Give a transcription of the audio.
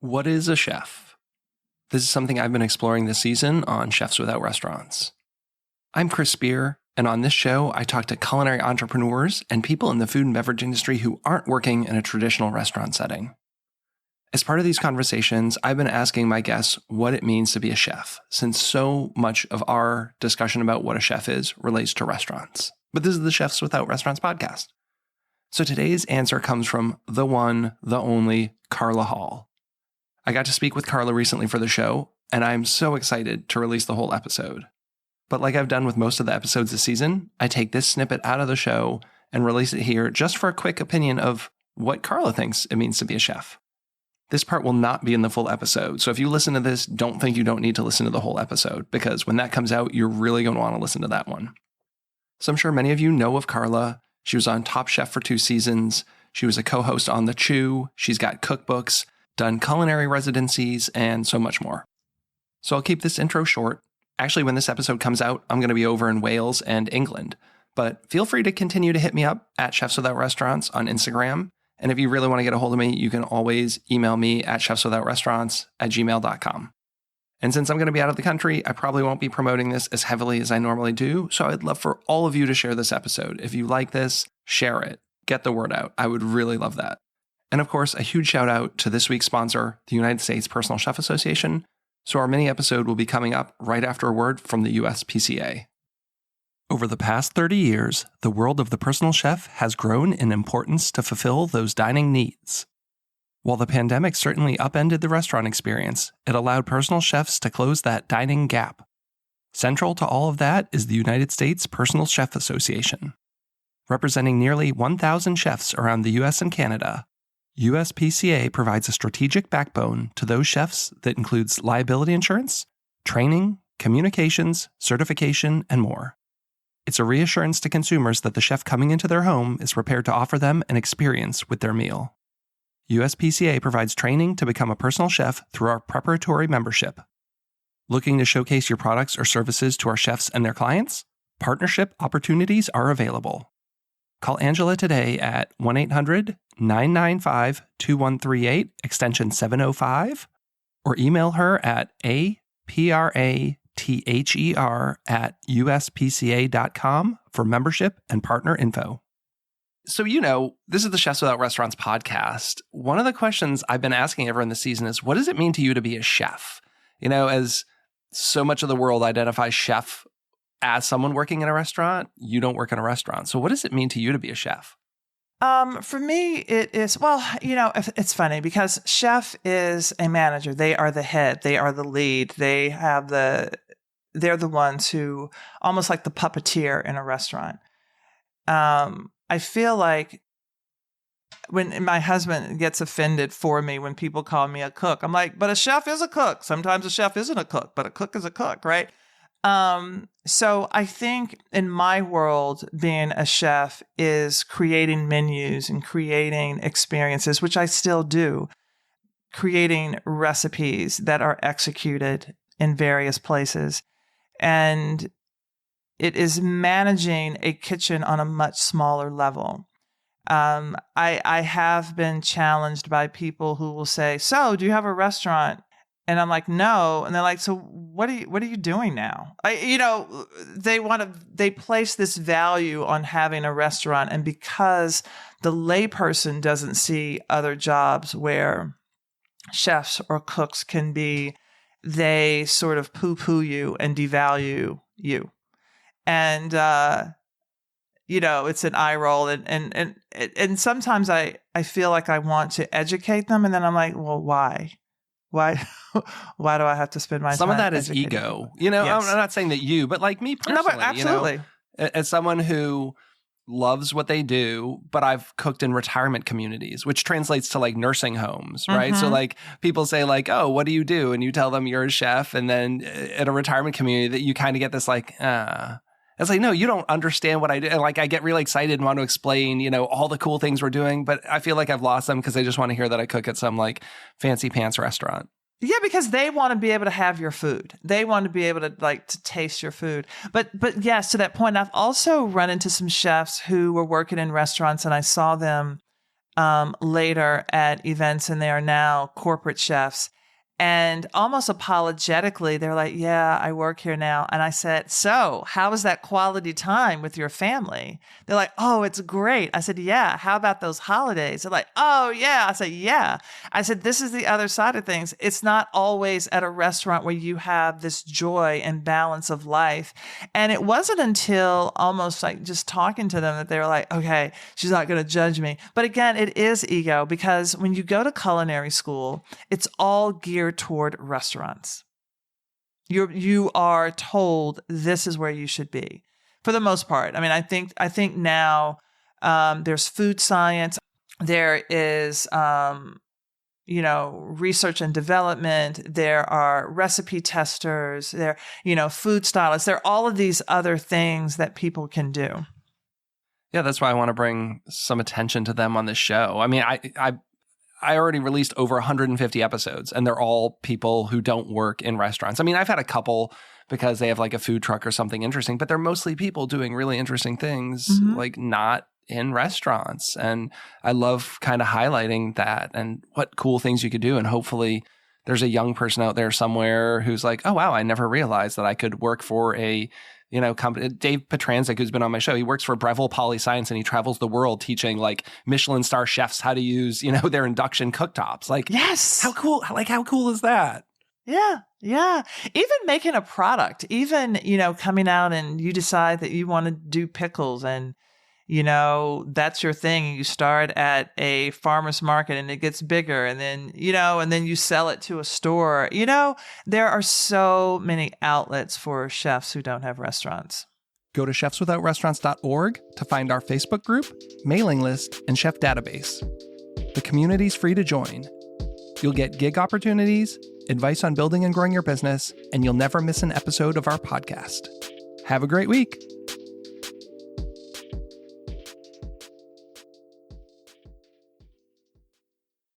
What is a chef? This is something I've been exploring this season on Chefs Without Restaurants. I'm Chris Spear, and on this show, I talk to culinary entrepreneurs and people in the food and beverage industry who aren't working in a traditional restaurant setting. As part of these conversations, I've been asking my guests what it means to be a chef, since so much of our discussion about what a chef is relates to restaurants. But this is the Chefs Without Restaurants podcast. So today's answer comes from the one, the only Carla Hall. I got to speak with Carla recently for the show, and I'm so excited to release the whole episode. But like I've done with most of the episodes this season, I take this snippet out of the show and release it here just for a quick opinion of what Carla thinks it means to be a chef. This part will not be in the full episode, so if you listen to this, don't think you don't need to listen to the whole episode, because when that comes out, you're really going to want to listen to that one. So I'm sure many of you know of Carla. She was on Top Chef for 2 seasons. She was a co-host on The Chew. She's got cookbooks, done culinary residencies, and so much more. So I'll keep this intro short. Actually, when this episode comes out, I'm going to be over in Wales and England. But feel free to continue to hit me up at Chefs Without Restaurants on Instagram. And if you really want to get a hold of me, you can always email me at chefswithoutrestaurants@gmail.com. And since I'm going to be out of the country, I probably won't be promoting this as heavily as I normally do. So I'd love for all of you to share this episode. If you like this, share it. Get the word out. I would really love that. And of course, a huge shout out to this week's sponsor, the United States Personal Chef Association. So our mini episode will be coming up right after a word from the USPCA. Over the past 30 years, the world of the personal chef has grown in importance to fulfill those dining needs. While the pandemic certainly upended the restaurant experience, it allowed personal chefs to close that dining gap. Central to all of that is the United States Personal Chef Association. Representing nearly 1,000 chefs around the US and Canada, USPCA provides a strategic backbone to those chefs that includes liability insurance, training, communications, certification, and more. It's a reassurance to consumers that the chef coming into their home is prepared to offer them an experience with their meal. USPCA provides training to become a personal chef through our preparatory membership. Looking to showcase your products or services to our chefs and their clients? Partnership opportunities are available. Call Angela today at 1-800-995-2138, extension 705, or email her at aprather@uspca.com for membership and partner info. So, this is the Chefs Without Restaurants podcast. One of the questions I've been asking everyone this season is, what does it mean to you to be a chef? As so much of the world identifies chef as someone working in a restaurant, you don't work in a restaurant. So what does it mean to you to be a chef? For me, it is, it's funny because chef is a manager. They are the head. They are the lead. They're the ones who, almost like the puppeteer in a restaurant. I feel like when my husband gets offended for me when people call me a cook, I'm like, but a chef is a cook. Sometimes a chef isn't a cook, but a cook is a cook, right? So I think in my world, being a chef is creating menus and creating experiences, which I still do, creating recipes that are executed in various places. And it is managing a kitchen on a much smaller level. I have been challenged by people who will say, "So, do you have a restaurant?" And I'm like, "No." And they're like, "So what are you doing now?" They place this value on having a restaurant. And because the layperson doesn't see other jobs where chefs or cooks can be, they sort of poo-poo you and devalue you. And, it's an eye roll. And sometimes I feel like I want to educate them. And then I'm like, well, why? Why do I have to spend my time? Some of that is ego. Yes. I'm not saying that you, but like me personally. No, but absolutely. As someone who loves what they do, but I've cooked in retirement communities, which translates to like nursing homes, right? So like people say like, "Oh, what do you do?" And you tell them you're a chef. And then at a retirement community that you kind of get this like, it's like, no, you don't understand what I do. And like, I get really excited and want to explain, all the cool things we're doing, but I feel like I've lost them because they just want to hear that I cook at some like fancy pants restaurant. Yeah, because they want to be able to have your food. They want to be able to to taste your food. But yes, to that point, I've also run into some chefs who were working in restaurants, and I saw them later at events, and they are now corporate chefs. And almost apologetically, they're like, yeah, I work here now. And I said, so how was that quality time with your family? They're like, oh, it's great. I said, yeah. How about those holidays? They're like, oh, yeah. I said, yeah. I said, this is the other side of things. It's not always at a restaurant where you have this joy and balance of life. And it wasn't until almost like just talking to them that they were like, okay, she's not going to judge me. But again, it is ego, because when you go to culinary school, it's all geared toward restaurants. You are told this is where you should be, for the most part. I mean, I think now there's food science, there is research and development, there are recipe testers, there food stylists, there are all of these other things that people can do. Yeah, that's why I want to bring some attention to them on this show. I mean, I already released over 150 episodes, and they're all people who don't work in restaurants. I mean, I've had a couple because they have like a food truck or something interesting, but they're mostly people doing really interesting things, like not in restaurants. And I love kind of highlighting that and what cool things you could do. And hopefully there's a young person out there somewhere who's like, oh, wow, I never realized that I could work for a company. Dave Petranczyk, who's been on my show, he works for Breville Poly Science, and he travels the world teaching like Michelin star chefs how to use, their induction cooktops. Like, yes, how cool! Like, how cool is that? Yeah. Even making a product, even coming out and you decide that you want to do pickles, and that's your thing. You start at a farmer's market and it gets bigger, and then you sell it to a store. There are so many outlets for chefs who don't have restaurants. Go to chefswithoutrestaurants.org to find our Facebook group, mailing list, and chef database. The community's free to join. You'll get gig opportunities, advice on building and growing your business, and you'll never miss an episode of our podcast. Have a great week.